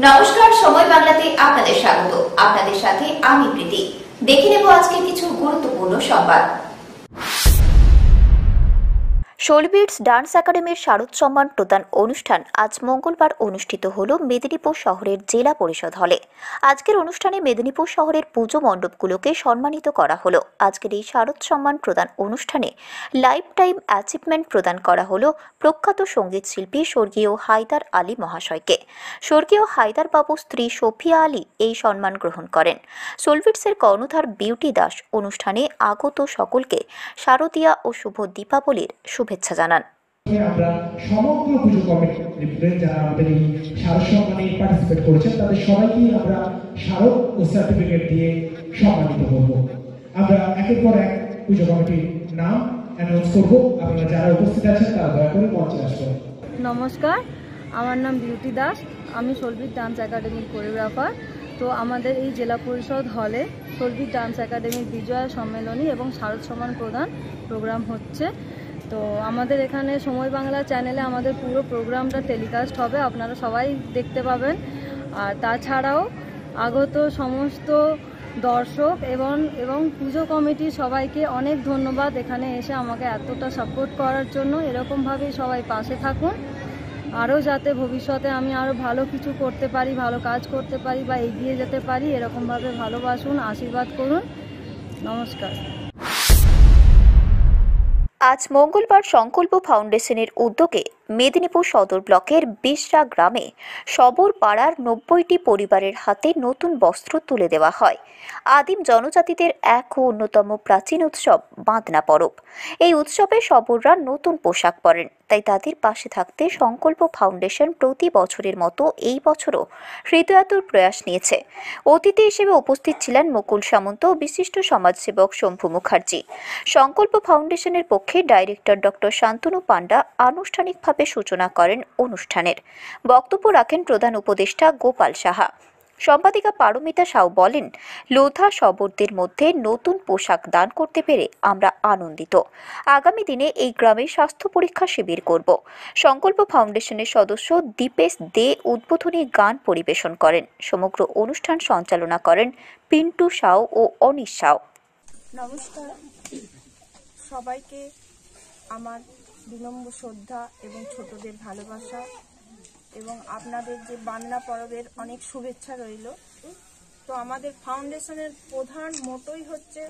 নমস্কার, সময় বাংলাতে আপনাদের স্বাগত। আপনাদের সাথে আমি প্রীতি। দেখে নেব আজকে কিছু গুরুত্বপূর্ণ সংবাদ। শোলবিটস ডান্স একাডেমির শারদ সম্মান প্রদান অনুষ্ঠান আজ মঙ্গলবার অনুষ্ঠিত হল মেদিনীপুর শহরের জেলা পরিষদ হলে। আজকের অনুষ্ঠানে মেদিনীপুর শহরের পুজো মণ্ডপগুলোকে সম্মানিত করা হলো। আজকের এই শারদ সম্মান প্রদান অনুষ্ঠানে লাইফ টাইম অ্যাচিভমেন্ট প্রদান করা হলো প্রখ্যাত সঙ্গীত শিল্পী স্বর্গীয় হায়দার আলী মহাশয়কে। স্বর্গীয় হায়দার বাবু স্ত্রী সোফিয়া আলী এই সম্মান গ্রহণ করেন। শোলবিটসের কর্ণধার বিউটি দাস অনুষ্ঠানে আগত সকলকে শারদীয়া ও শুভ দীপাবলির শুভেচ্ছা জানান। আমরা সমগ্র পুজো কমিটির যারা আমাদের এই শারদ সম্মানে পার্টিসিপেট করেছেন তাদের সবাইকে আমরা স্মারক ও সার্টিফিকেট দিয়ে সম্মানিত করব। আমরা একের পর এক পুজো কমিটির নাম অ্যানাউন্স করব। আপনারা যারা উপস্থিত আছেন তারা দয়া করে মঞ্চে আসবেন। নমস্কার, আমার নাম বিউটি দাস। আমি শোলবিটস ডান্স একাডেমির কোরিওগ্রাফার। তো আমাদের এই জেলা পরিষদ হলে শোলবিটস ডান্স একাডেমির বিজয়া সম্মেলনী এবং শারদ সম্মান প্রদান প্রোগ্রাম হচ্ছে। তো আমাদের এখানে সময় বাংলা চ্যানেলে আমাদের পুরো প্রোগ্রামটা টেলিকাস্ট হবে, আপনারা সবাই দেখতে পাবেন। আর তাছাড়াও আগত সমস্ত দর্শক এবং পুজো কমিটির সবাইকে অনেক ধন্যবাদ এখানে এসে আমাকে এতটা সাপোর্ট করার জন্য। এরকমভাবেই সবাই পাশে থাকুন, আরও যাতে ভবিষ্যতে আমি আরও ভালো কিছু করতে পারি, ভালো কাজ করতে পারি বা এগিয়ে যেতে পারি, এরকমভাবে ভালোবাসুন, আশীর্বাদ করুন। নমস্কার। আজ মঙ্গলবার সংকল্প ফাউন্ডেশনের উদ্যোগে মেদিনীপুর সদর ব্লকের বিশরা গ্রামে সবর পাড়ার 90টি পরিবারের হাতে নতুন বস্ত্র তুলে দেওয়া হয়। আদিম জনজাতিদের এক ও অন্যতম প্রাচীন উৎসব বাঁধনা পরব। এই উৎসবে সবররা নতুন পোশাক পরেন, তাই তাদের পাশে থাকতে সংকল্প ফাউন্ডেশন প্রতি বছরের মতো এই বছরও হৃদয়াতুর প্রয়াস নিয়েছে। অতিথি হিসেবে উপস্থিত ছিলেন মুকুল সামন্ত ও বিশিষ্ট সমাজসেবক শম্ভু মুখার্জি। সংকল্প ফাউন্ডেশনের পক্ষে ডাইরেক্টর ডক্টর শান্তনু পান্ডা আনুষ্ঠানিকভাবে সূচনা করেন অনুষ্ঠানের। বক্তব্য রাখেন প্রধান উপদেষ্টা গোপাল সাহা। সম্পাদিকা পারমিতা সাউ বলেন, লোধা শবরদের মধ্যে নতুন পোশাক দান করতে পেরে আমরা আনন্দিত। আগামী দিনে এই গ্রামে স্বাস্থ্য পরীক্ষা শিবির করব। সংকল্প ফাউন্ডেশনের সদস্য দীপেশ দে উদ্বোধনী গান পরিবেশন করেন। সমগ্র অনুষ্ঠান সঞ্চালনা করেন পিন্টু সাউ ও অনিশ সাউ। নমস্কার সবাইকে, আমার বিনম্র শ্রদ্ধা এবং ছোটদের ভালোবাসা এবং আপনাদের যে বান্না পরবের অনেক শুভেচ্ছা রইল। তো আমাদের ফাউন্ডেশনের প্রধান মোটোই হচ্ছে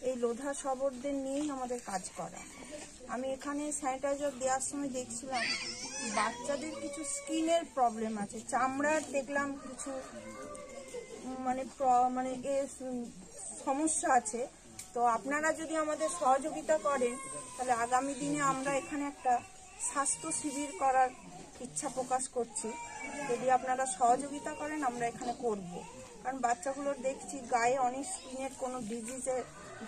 এই লোধা শবরদের নিয়েই আমাদের কাজ করা। আমি এখানে স্যানিটাইজার দেওয়ার সময় দেখছিলাম বাচ্চাদের কিছু স্কিনের প্রবলেম আছে, চামড়ার দেখলাম কিছু মানে সমস্যা আছে। তো আপনারা যদি আমাদের সহযোগিতা করেন তাহলে আগামী দিনে আমরা এখানে একটা স্বাস্থ্য শিবির করার ইচ্ছা প্রকাশ করছি। যদি আপনারা সহযোগিতা করেন আমরা এখানে করব, কারণ বাচ্চাগুলোর দেখছি গায়ে অনেক স্কিনের কোনো ডিজিজে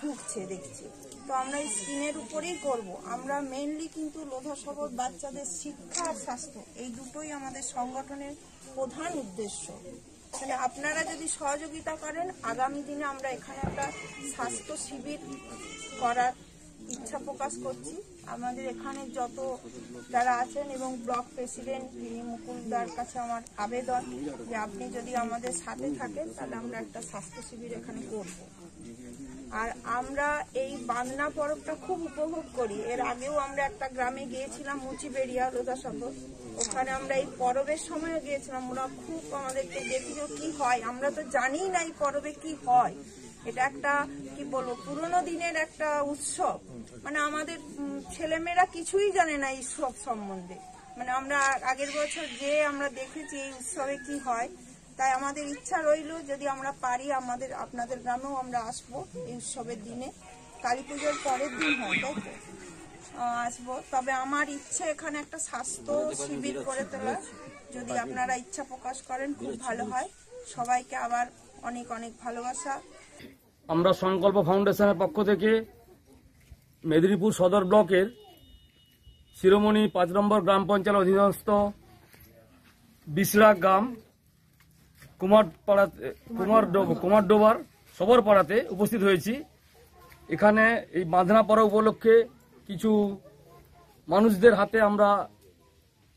ভুগছে দেখছি। তো আমরা এই স্কিনের উপরেই করব। আমরা মেইনলি কিন্তু লোধা শবর বাচ্চাদের শিক্ষা আর স্বাস্থ্য এই দুটোই আমাদের সংগঠনের প্রধান উদ্দেশ্য। তাহলে আপনারা যদি সহযোগিতা করেন আগামী দিনে আমরা এখানে একটা স্বাস্থ্য শিবির করার ইচ্ছা প্রকাশ করছি। আমাদের এখানে যত যারা আছেন এবং ব্লক প্রেসিডেন্ট তিনি মুকুলদার কাছে আমার আবেদন যে আপনি যদি আমাদের সাথে থাকেন তাহলে আমরা একটা স্বাস্থ্য শিবির এখানে করব। আর আমরা এই বাঁধনা পরবটা খুব উপভোগ করি। এর আগেও আমরা একটা গ্রামে গিয়েছিলাম মুচিবেড়িয়া লোধা শবর, ওখানে আমরা এই পরবের সময়ও গিয়েছিলাম। ওরা খুব আমাদেরকে দেখলো কি হয়, আমরা তো জানি না এই পরবে কি হয়। এটা একটা কি বলবো পুরোনো দিনের একটা উৎসব, মানে আমাদের ছেলেমেয়েরা কিছুই জানে না এই উৎসব সম্বন্ধে। মানে আমরা আগের বছর যে আমরা দেখেছি এই উৎসবে কি হয়, তাই আমাদের ইচ্ছা রইল যদি আমরা পারি আপনাদের গ্রামেও আমরা আসবো এই উৎসবের দিনে। কালী পুজোর পরের দিন হয় তাই তো আসবো। তবে আমার ইচ্ছে এখানে একটা স্বাস্থ্য শিবির করে তোলার, যদি আপনারা ইচ্ছা প্রকাশ করেন খুব ভালো হয়। সবাইকে আবার অনেক অনেক ভালোবাসা। আমরা সংকল্প ফাউন্ডেশনের পক্ষ থেকে মেদিনীপুর সদর ব্লকের শিরোমণি 5 নম্বর গ্রাম পঞ্চায়েত অধীনস্থ বিশরা গ্রাম কুমারডোবার সবর পাড়াতে উপস্থিত হয়েছি। এখানে এই বাঁধনা পরব উপলক্ষে কিছু মানুষদের হাতে আমরা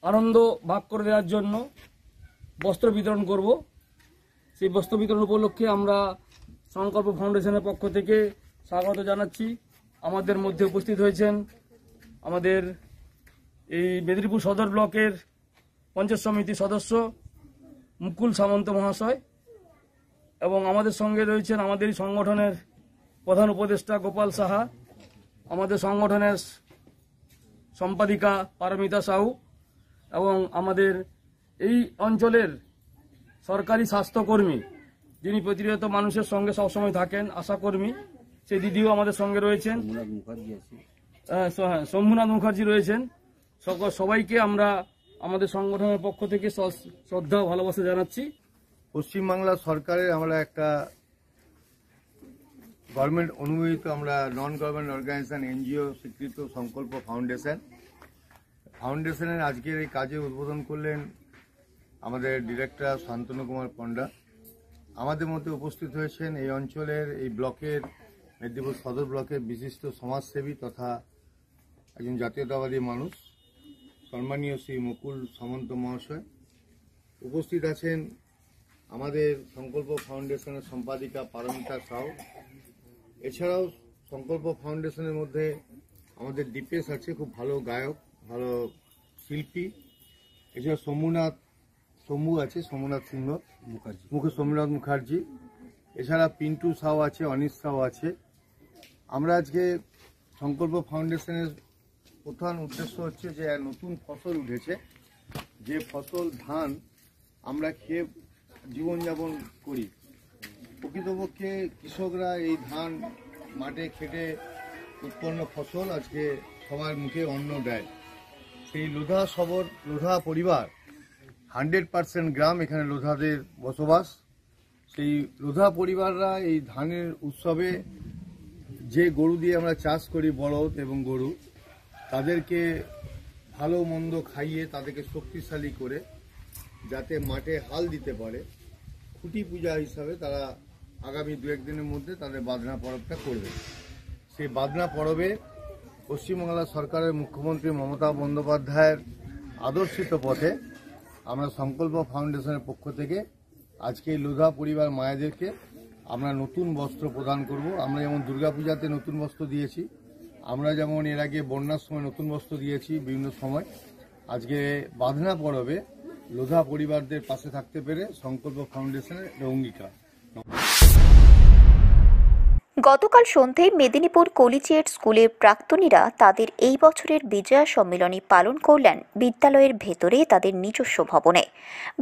আনন্দ ভাগ করে দেওয়ার জন্য বস্ত্র বিতরণ করব। সেই বস্ত্র বিতরণ উপলক্ষে আমরা সংকল্প ফাউন্ডেশনের পক্ষ থেকে স্বাগত জানাচ্ছি। আমাদের মধ্যে উপস্থিত হয়েছেন আমাদের এই মেদিনীপুর সদর ব্লকের পঞ্চায়েত সমিতির সদস্য মুকুল সামন্ত মহাশয়, এবং আমাদের সঙ্গে রয়েছেন আমাদের এই সংগঠনের প্রধান উপদেষ্টা গোপাল সাহা, আমাদের সংগঠনের সম্পাদিকা পারমিতা সাহু, এবং আমাদের এই অঞ্চলের সরকারি স্বাস্থ্যকর্মী যিনি প্রতিনিয়ত মানুষের সঙ্গে সবসময় থাকেন, আশাকর্মী, সেই দিদিও আমাদের সঙ্গে রয়েছেন, শম্ভুনাথ মুখার্জি রয়েছেন। সবাইকে আমরা আমাদের সংগঠনের পক্ষ থেকে শ্রদ্ধা ও ভালোবাসা জানাচ্ছি। পশ্চিমবাংলা সরকারের আমরা একটা গভর্নমেন্ট অনুমোদিত আমরা নন গভর্নমেন্ট অর্গানাইজেশন এনজিও স্বীকৃত সংকল্প ফাউন্ডেশনের আজকের এই কাজে উদ্বোধন করলেন আমাদের ডিরেক্টর শান্তনু কুমার পণ্ডা। আমাদের মধ্যে উপস্থিত হয়েছেন এই অঞ্চলের এই ব্লকের মেদিনীপুর সদর ব্লকের বিশিষ্ট সমাজসেবী তথা একজন জাতীয়তাবাদী মানুষ সম্মানীয় শ্রী মুকুল সামন্ত মহাশয়। উপস্থিত আছেন আমাদের সংকল্প ফাউন্ডেশনের সম্পাদিকা পারমিতা সাউ। এছাড়াও সংকল্প ফাউন্ডেশনের মধ্যে আমাদের দীপেশ আছে, খুব ভালো গায়ক, ভালো শিল্পী। এছাড়া শম্ভু আছে, সোমনাথ সিংহ সোমনাথ মুখার্জি। এছাড়া পিন্টু সাউ আছে, অনিশ সাউ আছে। আমরা আজকে সংকল্প ফাউন্ডেশনের প্রধান উদ্দেশ্য হচ্ছে যে নতুন ফসল উঠেছে, যে ফসল ধান আমরা খেয়ে জীবনযাপন করি। প্রকৃতপক্ষে কৃষকরা এই ধান মাঠে খেটে উৎপন্ন ফসল আজকে সবার মুখে অন্ন দেয়। সেই লোধা পরিবার 100% গ্রাম, এখানে লোধাদের বসবাস। সেই লোধা পরিবাররা এই ধানের উৎসবে যে গরু দিয়ে আমরা চাষ করি, বলদ এবং গরু, তাদেরকে ভালো মন্দ খাইয়ে তাদেরকে শক্তিশালী করে যাতে মাঠে হাল দিতে পারে, খুঁটি পূজা হিসাবে তারা আগামী 2-1 দিনের মধ্যে তাদের বাদনা পরবটা করবে। সেই বাদনা পরবে পশ্চিমবাংলা সরকারের মুখ্যমন্ত্রী মমতা বন্দ্যোপাধ্যায়ের আদর্শিত পথে আমরা সংকল্প ফাউন্ডেশনের পক্ষ থেকে আজকে লোধা পরিবার মায়েদেরকে আমরা নতুন বস্ত্র প্রদান করব। আমরা যেমন দুর্গাপূজাতে নতুন বস্ত্র দিয়েছি, আমরা যেমন এর আগে বন্যার সময় নতুন বস্ত্র দিয়েছি বিভিন্ন সময়, আজকে বাদনা পরবে লোধা পরিবারদের পাশে থাকতে পেরে সংকল্প ফাউন্ডেশনের অঙ্গীকার। গতকাল সন্ধ্যায় মেদিনীপুর কলিজিয়েট স্কুলের প্রাক্তনীরা তাদের এই বছরের বিজয়া সম্মেলনী পালন করলেন বিদ্যালয়ের ভেতরে তাদের নিজস্ব ভবনে।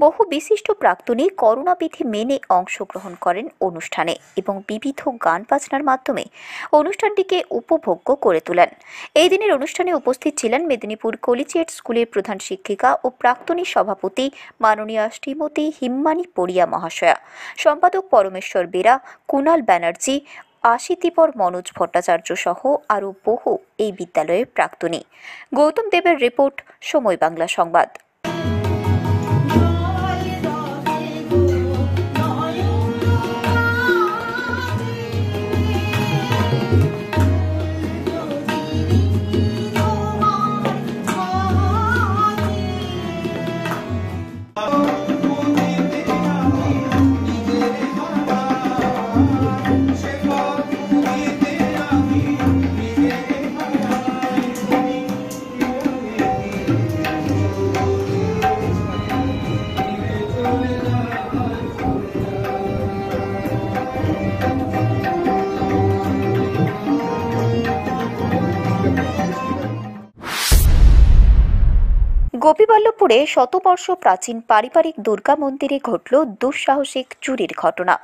বহু বিশিষ্ট প্রাক্তনী করোনা বিধি মেনে অংশগ্রহণ করেন অনুষ্ঠানে এবং বিবিধ গান বাজনার মাধ্যমে অনুষ্ঠানটিকে উপভোগ্য করে তোলেন। এই দিনের অনুষ্ঠানে উপস্থিত ছিলেন মেদিনীপুর কলিজিয়েট স্কুলের প্রধান শিক্ষিকা ও প্রাক্তনী সভাপতি মাননীয়া শ্রীমতী হিম্মানী পড়িয়া মহাশয়া, সম্পাদক পরমেশ্বর বেরা, কুণাল ব্যানার্জি, আশিতিপর মনোজ ভট্টাচার্য সহ আরও বহু এই বিদ্যালয়ের প্রাক্তনী। গৌতম দেবের রিপোর্ট, সময় বাংলা সংবাদ। গোপীবল্লভপুরে শতবর্ষ প্রাচীন পারিবারিক দুর্গা মন্দিরে ঘটল দুঃসাহসিক চুরির ঘটনা।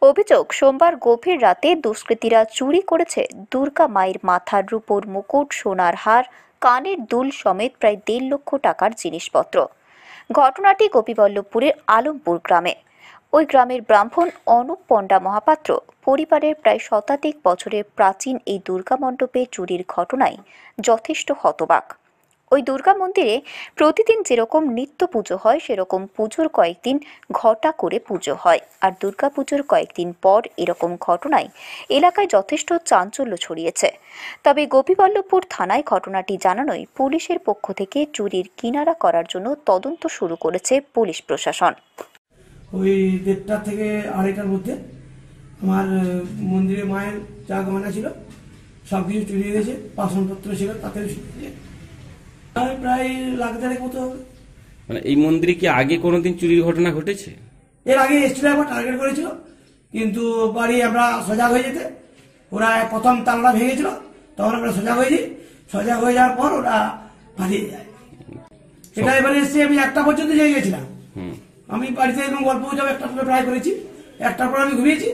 অভিযোগ, সোমবার গভীর রাতে দুষ্কৃতীরা চুরি করেছে দুর্গা মায়ের মাথার রূপোর মুকুট, সোনার হার, কানের দুল সমেত প্রায় 1.5 লক্ষ টাকার জিনিসপত্র। ঘটনাটি গোপীবল্লভপুরের আলমপুর গ্রামে। ওই গ্রামের ব্রাহ্মণ অনুপ পণ্ডা মহাপাত্র পরিবারের প্রায় শতাধিক বছরের প্রাচীন এই দুর্গা মণ্ডপে চুরির ঘটনায় যথেষ্ট হতবাক। ওই দুর্গা মন্দিরে প্রতিদিন যেরকম নিত্য পুজো হয় সেরকম পুজোর কয়েকদিন ঘটা করে পুজো হয়। আর দুর্গা পুজোর কয়েকদিন পর এরকম ঘটনায় এলাকায় যথেষ্ট চাঞ্চল্য ছড়িয়েছে। তবে গোপীবল্লভপুর থানায় ঘটনাটি জানানোয় পুলিশের পক্ষ থেকে চুরির কিনারা করার জন্য তদন্ত শুরু করেছে পুলিশ প্রশাসন। ওই 1:30 থেকে 2:30টার মধ্যে আমার মন্দিরে মায়ের যা গয়না ছিল সব কিছু চুরি হয়ে গেছে, বাসনপত্র ছিল তাতে প্রায় লাখ দেড়েক মতো হবে। মানে এই মন্দিরে কি আগে কোনোদিন চুরির ঘটনা ঘটেছে? এর আগে এসেছিল, একবার টার্গেট করেছিল, কিন্তু বাড়ি আমরা সজাগ হয়ে যেতে ওরা প্রথম তালা ভেঙেছিল, তখন আমরা সজাগ হয়ে যাই। সজাগ হয়ে যাওয়ার পর ওরা পালিয়ে যায়। এটা এবারে এসে আমি 1টা পর্যন্ত যেয়ে গেছিলাম। আমি বাড়িতে এবং গল্প যাবো 1টা ট্রাই করেছি, 1টার পর আমি ঘুমিয়েছি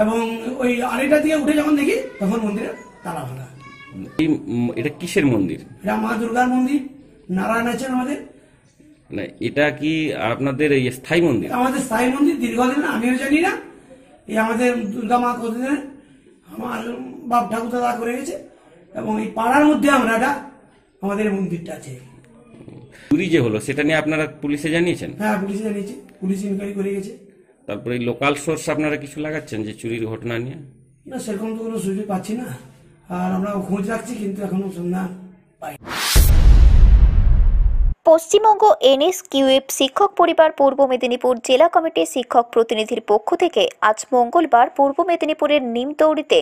এবং ওই 2:30টার দিকে উঠে যখন দেখি তখন মন্দিরে তালা ভাঙা। এটা কিসের মন্দির? এটা মা দুর্গার মন্দির, নারায়ণ আছেন আমাদের। মানে এটা কি আপনাদের এই স্থায়ী মন্দির? আমাদের স্থায়ী মন্দির, দীর্ঘদিন আমিও জানি না। এই আমাদের দুর্গা মা কতদিনের আমার বাপ ঠাকুর দাদা করে গেছে এবং এই পাড়ার মধ্যে আমরা এটা আমাদের মন্দিরটা আছে। চুরি যে হলো সেটা নিয়ে আপনারা পুলিশে জানিয়েছেন? হ্যাঁ, পুলিশে জানিয়েছি, পুলিশ ইনকোয়ারি করে গেছে। তারপরে লোকাল সোর্স আপনারা কিছু লাগাচ্ছেন যে চুরির ঘটনা নিয়ে? না, সেরকম তো কোনো সুযোগ পাচ্ছি না, আর আমরা খোঁজ রাখছি কিন্তু এখনো সন্ধান পাই। পশ্চিমবঙ্গ এনএসকিউএফ শিক্ষক পরিবার পূর্ব মেদিনীপুর জেলা কমিটির শিক্ষক প্রতিনিধির পক্ষ থেকে আজ মঙ্গলবার পূর্ব মেদিনীপুরের নিমতৌড়িতে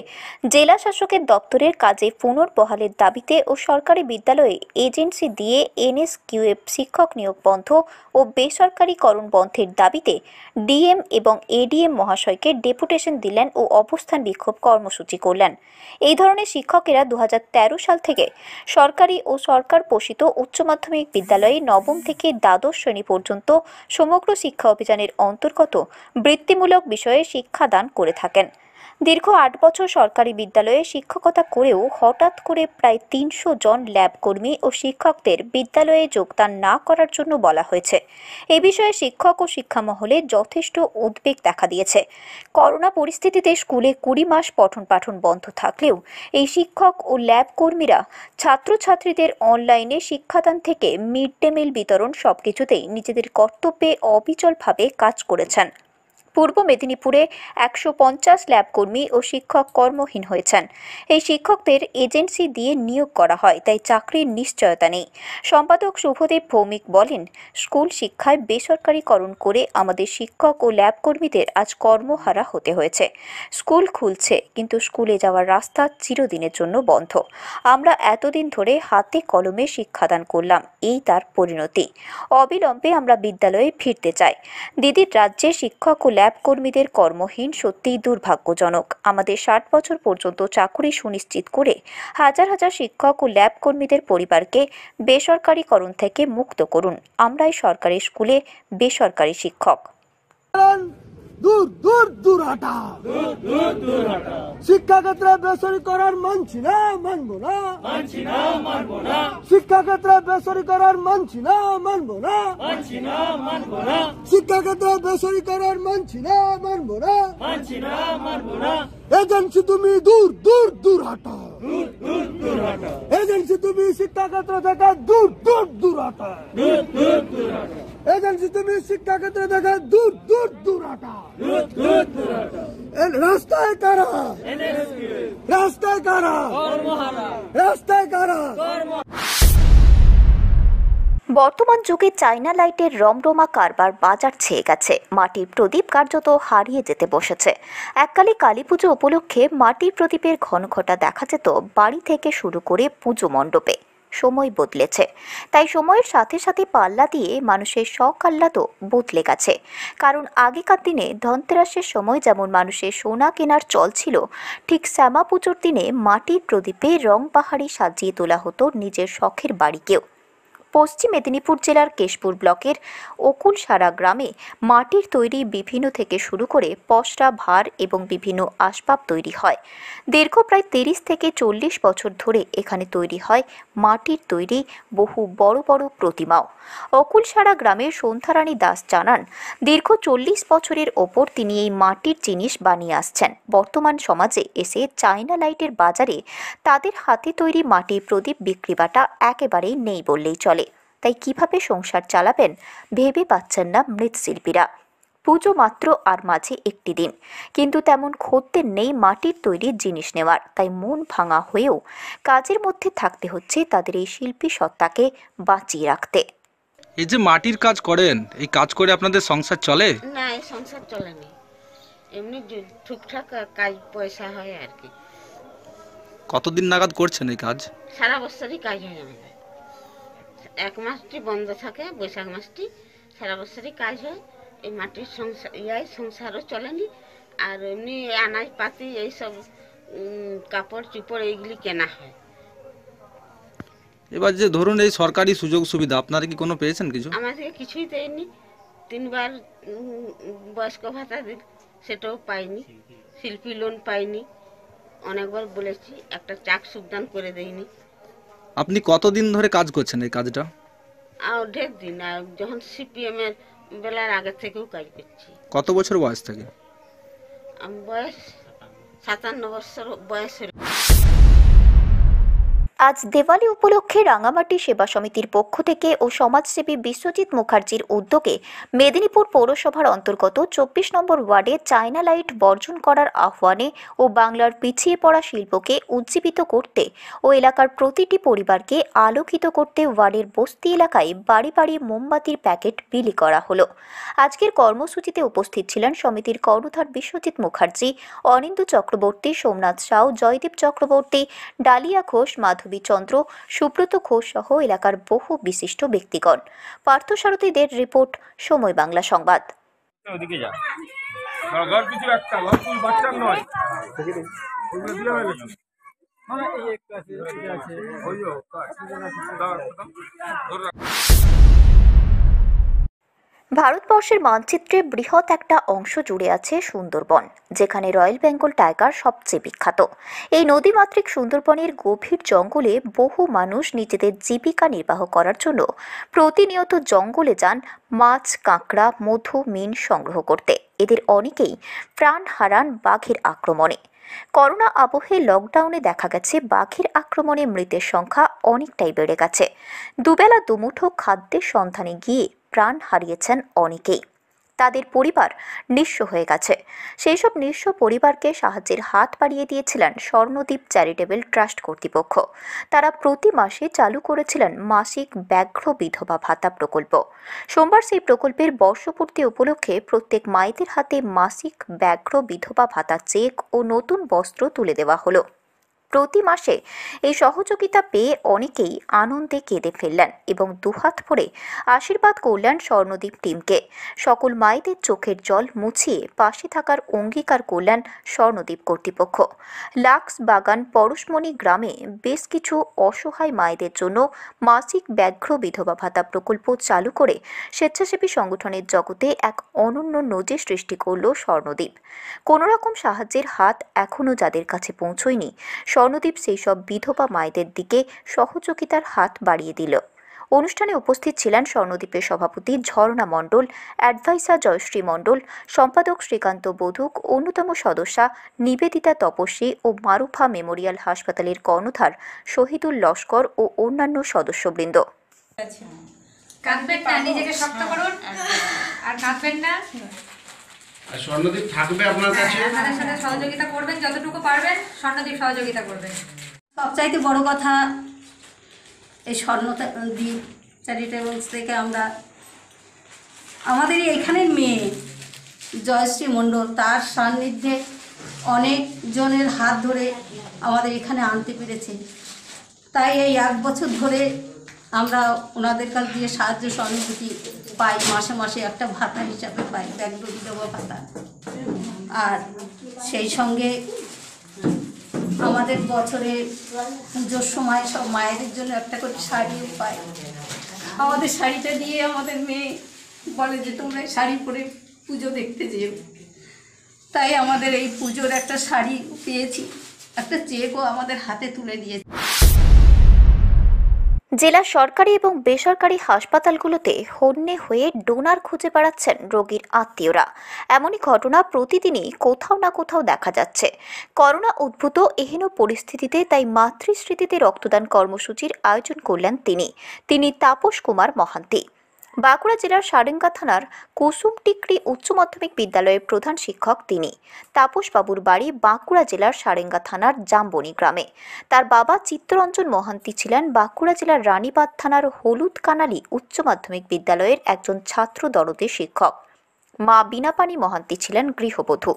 জেলা শাসকের দপ্তরের কাজে পুনর্বহালের দাবিতে ও সরকারি বিদ্যালয়ে এজেন্সি দিয়ে এনএসকিউএফ শিক্ষক নিয়োগ বন্ধ ও বেসরকারিকরণ বন্ধের দাবিতে ডিএম এবং এডিএম মহাশয়কে ডেপুটেশন দিলেন ও অবস্থান বিক্ষোভ কর্মসূচি করলেন। এই ধরনের শিক্ষকেরা 2013 সাল থেকে সরকারি ও সরকার পোষিত উচ্চ মাধ্যমিক বিদ্যালয়ে নবম থেকে দ্বাদশ শ্রেণী পর্যন্ত সমগ্র শিক্ষা অভিযানের অন্তর্গত বৃত্তিমূলক বিষয়ে শিক্ষাদান করে থাকেন। দীর্ঘ 8 বছর সরকারি বিদ্যালয়ে শিক্ষকতা করেও হঠাৎ করে প্রায় 300 জন ল্যাব কর্মী ও শিক্ষকদের বিদ্যালয়ে যোগদান না করার জন্য বলা হয়েছে। এ বিষয়ে শিক্ষক ও শিক্ষা মহলে যথেষ্ট উদ্বেগ দেখা দিয়েছে। করোনা পরিস্থিতিতে স্কুলে 20 মাস পঠন পাঠন বন্ধ থাকলেও এই শিক্ষক ও ল্যাব কর্মীরা ছাত্রছাত্রীদের অনলাইনে শিক্ষাদান থেকে মিড ডে মিল বিতরণ সবকিছুতেই নিজেদের কর্তব্যে অবিচলভাবে কাজ করেছেন। পূর্ব মেদিনীপুরে 150 ল্যাব কর্মী ও শিক্ষক কর্মহীন হয়েছেন। এই শিক্ষকদের এজেন্সি দিয়ে নিয়োগ করা হয়, তাই চাকরির নিশ্চয়তা নেই। সম্পাদক শুভদেব ভৌমিক বলেন, স্কুল শিক্ষায় বেসরকারিকরণ করে আমাদের শিক্ষক ও ল্যাব কর্মীদের আজ কর্মহারা হতে হয়েছে। স্কুল খুলছে, কিন্তু স্কুলে যাওয়ার রাস্তা চিরদিনের জন্য বন্ধ। আমরা এতদিন ধরে হাতে কলমে শিক্ষাদান করলাম, এই তার পরিণতি। অবিলম্বে আমরা বিদ্যালয়ে ফিরতে চাই। দিদির রাজ্যে শিক্ষক ও ল্যাব কর্মীদের কর্মহীন সত্যিই দুর্ভাগ্যজনক। আমাদের 60 বছর পর্যন্ত চাকরি সুনিশ্চিত করে হাজার হাজার শিক্ষক ও ল্যাব কর্মীদের পরিবারকে বেসরকারিকরণ থেকে মুক্ত করুন। আমরাই সরকারি স্কুলে বেসরকারি শিক্ষক। দূর দূর দূর হাটা, শিক্ষাক্ষেত্রে বেসরকারিকরণ মানছি না, মানবো না, শিক্ষাক্ষেত্রে বেসরকারিকরণ মানছি না, মানবো না, শিক্ষাক্ষেত্রে বেসরকারিকরণ মানছি না, মানবো না, এজেন্সি তুমি দূর দূর দূর হাটা, এজেন্সি তুমি শিক্ষাক্ষেত্র থেকে দূর দূর দূর হাটা, এজেন্সি তুমি শিক্ষাক্ষেত্রে থেকে দূর দূর দূর হাটা। রাস্তায় কারা, রাস্তায় কারা, রাস্তায় কারা। বর্তমান যুগে চায়না লাইটের রমরমা কারবার বাজার ছেয়ে গেছে। মাটির প্রদীপ কার্যত হারিয়ে যেতে বসেছে। এককালে কালী পুজো উপলক্ষে মাটির প্রদীপের ঘনঘটা দেখা যেত বাড়ি থেকে শুরু করে পুজো মণ্ডপে। সময় বদলেছে, তাই সময়ের সাথে সাথে পাল্লা দিয়ে মানুষের শখ আহ্লাদও বদলে গেছে। কারণ আগেকার দিনে ধনতেরাসের সময় যেমন মানুষের সোনা কেনার চল ছিল, ঠিক শ্যামা পুজোর দিনে মাটির প্রদীপে রং পাহাড়ি সাজিয়ে তোলা হতো নিজের শখের বাড়িকেও। পশ্চিম মেদিনীপুর জেলার কেশপুর ব্লকের অকুলসারা গ্রামে মাটির তৈরি বিভিন্ন থেকে শুরু করে পসরা, ভার এবং বিভিন্ন আসবাব তৈরি হয়। দীর্ঘ প্রায় 30 থেকে 40 বছর ধরে এখানে তৈরি হয় মাটির তৈরি বহু বড় বড় প্রতিমাও। অকুলসারা গ্রামের সন্ধ্যারানী দাস জানান, দীর্ঘ 40 বছরের ওপর তিনি এই মাটির জিনিস বানিয়ে আসছেন। বর্তমান সমাজে এসে চায়না লাইটের বাজারে তাদের হাতে তৈরি মাটির প্রদীপ বিক্রি বাটা একেবারেই নেই বললেই চলে। তাই কিভাবে সংসার চালাবেন ভেবে পাচ্ছেন না মৃৎশিল্পীরা। পুজো মাত্র আর মাঝে একটি দিন, কিন্তু তেমন খদ্দের নেই মাটির তৈরি জিনিস নেওয়ার। তাই মন ভাঙা হয়েও কাজের মধ্যে থাকতে হচ্ছে তাদের এই শিল্পী সত্তাকে বাঁচিয়ে রাখতে। এই যে মাটির কাজ করেন, এই কাজ করে আপনাদের সংসার চলে? না, এই সংসার চলে না, এমনি টুকটাক কাজ পয়সা হয় আর কি। কতদিন নাগাদ করছেন এই কাজ? সারা বছরই কাজ হয় আমাদের। এক মাসটি বন্ধ থাকে, বৈশাখ মাসটি, সারা বছরই কাজ হয়। এই মাটির সংসার সংসারও চলেনি। আর এমনি আনাজ পাতি এইসব কাপড় চুপড় এইগুলি কেনা হয়। এবার যে ধরুন এই সরকারি সুযোগ সুবিধা আপনারা কি কোনো পেয়েছেন কিছু? আমাদেরকে কিছুই দেয়নি। 3 বার বয়স্ক ভাতা দিল, সেটাও পাইনি। শিল্পী লোন পাইনি, অনেকবার বলেছি, একটা চাক সুদান করে দেয়নি। আপনি কতদিন ধরে কাজ করছেন এই কাজটা? আর ঢের দিন, আর যখন সিপিএম এর বেলার আগে থেকেও কাজ করছি। কত বছর বয়স থেকে? বয়স 57 বছর বয়স হল। আজ দেওয়ালি উপলক্ষে রাঙামাটি সেবা সমিতির পক্ষ থেকে ও সমাজসেবী বিশ্বজিৎ মুখার্জির উদ্যোগে মেদিনীপুর পৌরসভার অন্তর্গত 24 নম্বর ওয়ার্ডে চায়না লাইট বর্জন করার আহ্বানে ও বাংলার পিছিয়ে পড়া শিল্পকে উজ্জীবিত করতে ও এলাকার প্রতিটি পরিবারকে আলোকিত করতে ওয়ার্ডের বস্তি এলাকায় বাড়ি বাড়ি মোমবাতির প্যাকেট বিলি করা হলো। আজকের কর্মসূচিতে উপস্থিত ছিলেন সমিতির কর্ণধার বিশ্বজিৎ মুখার্জি, অনিন্দু চক্রবর্তী, সোমনাথ সাউ, জয়দীপ চক্রবর্তী, ডালিয়া ঘোষ, মাধবী চন্দ্র, সুব্রত ঘোষ সহ এলাকার বহু বিশিষ্ট ব্যক্তিগণ। পার্থসারথীদের রিপোর্ট, সময় বাংলা সংবাদ। ভারতবর্ষের মানচিত্রে বৃহৎ একটা অংশ জুড়ে আছে সুন্দরবন, যেখানে রয়্যাল বেঙ্গল টাইগার সবচেয়ে বিখ্যাত। এই নদীমাতৃক সুন্দরবনের গভীর জঙ্গলে বহু মানুষ নিজেদের জীবিকা নির্বাহ করার জন্য প্রতিনিয়ত জঙ্গলে যান মাছ, কাঁকড়া, মধু, মিন সংগ্রহ করতে। এদের অনেকেই প্রাণ হারান বাঘের আক্রমণে। করোনা আবহে লকডাউনে দেখা গেছে বাঘের আক্রমণে মৃতের সংখ্যা অনেকটাই বেড়ে গেছে। দুবেলা দুমুঠো খাদ্যের সন্ধানে গিয়ে প্রাণ হারিয়েছেন অনেকেই। তাদের পরিবার নিঃস্ব হয়ে গেছে। সেই সব নিঃস্ব পরিবারকে সাহায্যের হাত বাড়িয়ে দিয়েছিলেন স্বর্ণদ্বীপ চ্যারিটেবল ট্রাস্ট কর্তৃপক্ষ। তারা প্রতি মাসে চালু করেছিলেন মাসিক ব্যাঘ্র বিধবা ভাতা প্রকল্প। সোমবার সেই প্রকল্পের বর্ষপূর্তি উপলক্ষে প্রত্যেক মায়েদের হাতে মাসিক ব্যাঘ্র বিধবা ভাতা চেক ও নতুন বস্ত্র তুলে দেওয়া হলো। প্রতি মাসে এই সহযোগিতা পেয়ে অনেকেই আনন্দে কেঁদে ফেললেন এবং দুহাত ভরে আশীর্বাদ করলেন স্বর্ণদ্বীপ টিমকে। সকল মায়েদের চোখের জল মুছিয়ে পাশে থাকার অঙ্গীকার করলেন স্বর্ণদ্বীপ কর্তৃপক্ষ। লাক্স বাগান পরশমণি গ্রামে বেশ কিছু অসহায় মায়েদের জন্য মাসিক ব্যাঘ্র বিধবা ভাতা প্রকল্প চালু করে স্বেচ্ছাসেবী সংগঠনের জগতে এক অনন্য নজির সৃষ্টি করল স্বর্ণদ্বীপ। কোনো রকম সাহায্যের হাত এখনও যাদের কাছে পৌঁছয়নি, স্বর্ণদ্বীপ সেই সব বিধবা মায়েদের দিকে সহযোগিতার হাত বাড়িয়ে দিল। অনুষ্ঠানে উপস্থিত ছিলেন স্বর্ণদ্বীপের সভাপতি ঝর্ণা মণ্ডল, অ্যাডভাইসার জয়শ্রী মণ্ডল, সম্পাদক শ্রীকান্ত বধুক, অন্যতম সদস্যা নিবেদিতা তপস্বী ও মারুফা মেমোরিয়াল হাসপাতালের কর্ণধার শহীদুল লস্কর ও অন্যান্য সদস্যবৃন্দ। কাঁদবেন না, নিজেকে শক্ত করুন আর কাঁদবেন না। স্বর্ণদ্বীপ থাকবে আপনার কাছে, আপনাদের সাথে সহযোগিতা করবেন, যতটুকু পারবেন স্বর্ণদ্বীপ সহযোগিতা করবেন। সবচাইতে বড় কথা, এই স্বর্ণদ্বীপ চ্যারিটেবলস থেকে আমরা আমাদের এইখানের মেয়ে জয়শ্রী মণ্ডল, তার সান্নিধ্যে অনেক জনের হাত ধরে আমাদের এখানে আনতে পেরেছে। তাই এই 1 বছর ধরে আমরা ওনাদের কাছ দিয়ে সাহায্য সহানুভূতি পাই, মাসে মাসে একটা ভাতা হিসাবে পাই, ব্যাঘ্র বিধবা ভাতা। আর সেই সঙ্গে আমাদের বছরে পুজোর সময় সব মায়েদের জন্য একটা করে শাড়িও পাই। আমাদের শাড়িটা দিয়ে আমাদের মেয়ে বলে যে তোমরা শাড়ি পরে পুজো দেখতে যেও, তাই আমাদের এই পুজোর একটা শাড়ি পেয়েছি, একটা চেকও আমাদের হাতে তুলে দিয়েছে। জেলা সরকারি এবং বেসরকারি হাসপাতালগুলোতে হন্যে হয়ে ডোনার খুঁজে বেড়াচ্ছেন রোগীর আত্মীয়রা। এমনই ঘটনা প্রতিদিনই কোথাও না কোথাও দেখা যাচ্ছে। করোনা উদ্ভূত এহেন পরিস্থিতিতে তাই মাতৃস্মৃতিতে রক্তদান কর্মসূচির আয়োজন করলেন তিনি তাপস কুমার মহান্তি। বাঁকুড়া জেলার সারেঙ্গা থানার কুসুমটিকরি উচ্চ মাধ্যমিক বিদ্যালয়ের প্রধান শিক্ষক তিনি। তাপসবাবুর বাড়ি বাঁকুড়া জেলার সারেঙ্গা থানার জাম্বনি গ্রামে। তার বাবা চিত্তরঞ্জন মহান্তি ছিলেন বাঁকুড়া জেলার রানীবাঁধ থানার হলুদ কানালি উচ্চ মাধ্যমিক বিদ্যালয়ের একজন ছাত্র দরদী শিক্ষক। মা বীণাপানি মহান্তি ছিলেন গৃহবধূ।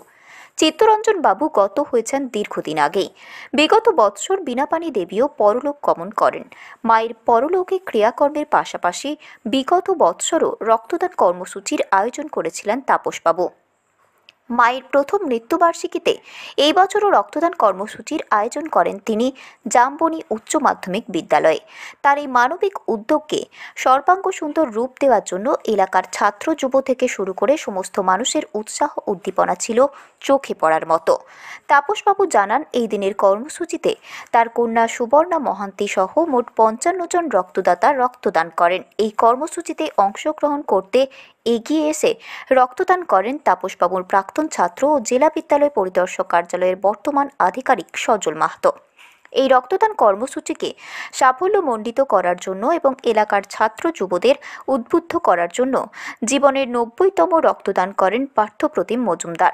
চিত্তরঞ্জন বাবু গত হয়েছেন দীর্ঘদিন আগেই। বিগত বৎসর বীণাপানি দেবীও পরলোক গমন করেন। মায়ের পরলোকে ক্রিয়াকর্মের পাশাপাশি বিগত বৎসরও রক্তদান কর্মসূচির আয়োজন করেছিলেন তাপসবাবু। মায়ের প্রথম মৃত্যুবার্ষিকীতে এই বছরও রক্তদান কর্মসূচির আয়োজন করেন তিনি জাম্বনি উচ্চ মাধ্যমিক বিদ্যালয়ে। তার এই মানবিক উদ্যোগকে সর্বাঙ্গ সুন্দর রূপ দেওয়ার জন্য এলাকার ছাত্র যুব থেকে শুরু করে সমস্ত মানুষের উৎসাহ উদ্দীপনা ছিল চোখে পড়ার মতো। তাপসবাবু জানান, এই দিনের কর্মসূচিতে তার কন্যা সুবর্ণা মহান্তি সহ মোট 55 জন রক্তদাতা রক্তদান করেন। এই কর্মসূচিতে অংশগ্রহণ করতে এগিয়ে এসে রক্তদান করেন তাপসবাবুর প্রাক্তন ছাত্র ও জেলা বিদ্যালয় পরিদর্শক কার্যালয়ের বর্তমান আধিকারিক সজল মাহাতো। এই রক্তদান কর্মসূচিকে সাফল্যমণ্ডিত করার জন্য এবং এলাকার ছাত্র যুবদের উদ্বুদ্ধ করার জন্য জীবনের 90তম রক্তদান করেন পার্থপ্রতিম মজুমদার।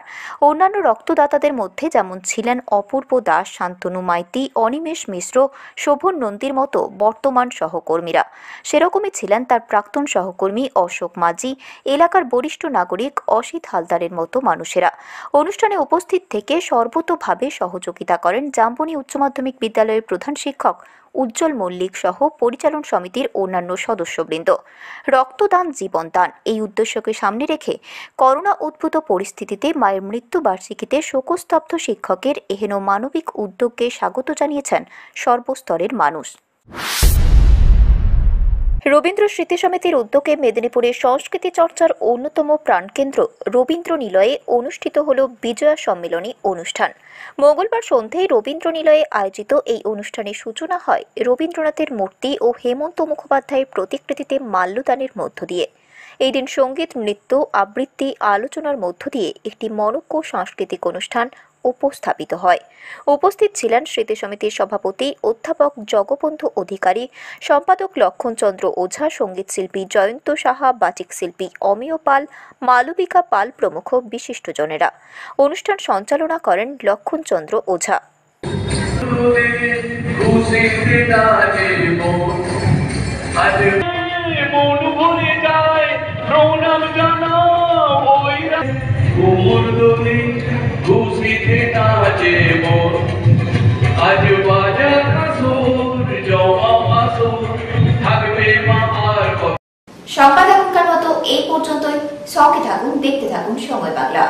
অন্যান্য রক্তদাতাদের মধ্যে যেমন ছিলেন অপূর্ব দাস, শান্তনু মাইতি, অনিমেষ মিশ্র, শোভন নন্দীর মতো বর্তমান সহকর্মীরা। সেরকমই ছিলেন তার প্রাক্তন সহকর্মী অশোক মাঝি, এলাকার বরিষ্ঠ নাগরিক অসিত হালদারের মতো মানুষেরা। অনুষ্ঠানে উপস্থিত থেকে সর্বতোভাবে সহযোগিতা করেন জাম্বনি উচ্চ মাধ্যমিক বিদ্যালয়ের প্রধান শিক্ষক উজ্জ্বল মল্লিক সহ পরিচালন সমিতির অন্যান্য সদস্যবৃন্দ। রক্তদান জীবনদান এই উদ্দেশ্যকে সামনে রেখে করোনা উদ্ভূত পরিস্থিতিতে মায়ের মৃত্যুবার্ষিকীতে শোকস্তব্ধ শিক্ষকের এহেন মানবিক উদ্যোগকে স্বাগত জানিয়েছেন সর্বস্তরের মানুষ। রবীন্দ্র স্মৃতি সমিতির উদ্যোগে মেদিনীপুরের সংস্কৃতি চর্চার অন্যতম প্রাণকেন্দ্র রবীন্দ্র নিলয়ে অনুষ্ঠিত হল বিজয়া সম্মেলনী অনুষ্ঠান। মঙ্গলবার সন্ধ্যায় রবীন্দ্র নিলয়ে আয়োজিত এই অনুষ্ঠানের সূচনা হয় রবীন্দ্রনাথের মূর্তি ও হেমন্ত মুখোপাধ্যায়ের প্রতিকৃতিতে মাল্যদানের মধ্য দিয়ে। এই দিন সঙ্গীত, নৃত্য, আবৃত্তি, আলোচনার মধ্য দিয়ে একটি মনোজ্ঞ সাংস্কৃতিক অনুষ্ঠান উপস্থাপিত হয়। উপস্থিত ছিলেন স্মৃতি সমিতির সভাপতি অধ্যাপক জগবন্ধু অধিকারী, সম্পাদক লক্ষণচন্দ্র ওঝা, সঙ্গীত শিল্পী জয়ন্ত সাহা, বাচিক শিল্পী অমিয় পাল, মালবিকা পাল প্রমুখ বিশিষ্টজনেরা। অনুষ্ঠান সঞ্চালনা করেন লক্ষণচন্দ্র ওঝা। সংবাদ এখনকার মতো এই পর্যন্তই। সঙ্গে থাকুন, দেখতে থাকুন সময় বাংলা।